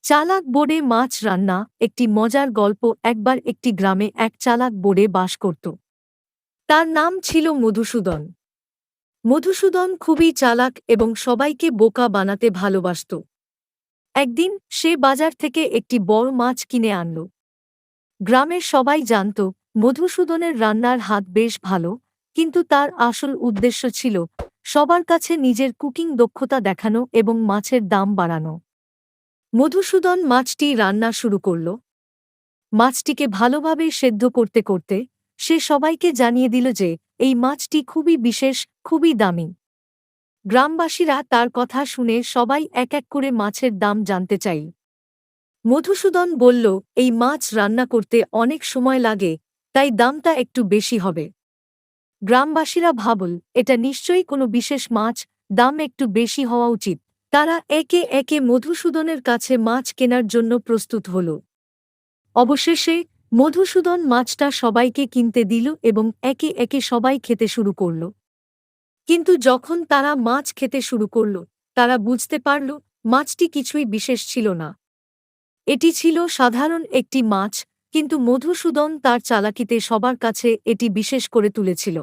চালাক বোর্ডে মাছ রান্না। একটি মজার গল্প। একবার একটি গ্রামে এক চালাক বোর্ডে বাস করত। তার নাম ছিল মধুসূদন। মধুসূদন খুবই চালাক এবং সবাইকে বোকা বানাতে ভালোবাসত। একদিন সে বাজার থেকে একটি বড় মাছ কিনে আনল। গ্রামের সবাই জানত মধুসূদনের রান্নার হাত বেশ ভালো, কিন্তু তার আসল উদ্দেশ্য ছিল সবার কাছে নিজের কুকিং দক্ষতা দেখানো এবং মাছের দাম বাড়ানো। মধুসূদন মাছটি রান্না শুরু করল। মাছটিকে ভালোভাবে সেদ্ধ করতে করতে সে সবাইকে জানিয়ে দিল যে এই মাছটি খুবই বিশেষ, খুবই দামি। গ্রামবাসীরা তার কথা শুনে সবাই এক এক করে মাছের দাম জানতে চাইল। মধুসূদন বলল, এই মাছ রান্না করতে অনেক সময় লাগে, তাই দামটা একটু বেশি হবে। গ্রামবাসীরা ভাবল, এটা নিশ্চয়ই কোনো বিশেষ মাছ, দাম একটু বেশি হওয়া উচিত। তারা একে একে মধুসূদনের কাছে মাছ কেনার জন্য প্রস্তুত হল। অবশেষে মধুসূদন মাছটা সবাইকে কিনতে দিল এবং একে একে সবাই খেতে শুরু করল। কিন্তু যখন তারা মাছ খেতে শুরু করল, তারা বুঝতে পারল মাছটি কিছুই বিশেষ ছিল না। এটি ছিল সাধারণ একটি মাছ, কিন্তু মধুসূদন তার চালাকিতে সবার কাছে এটি বিশেষ করে তুলেছিল।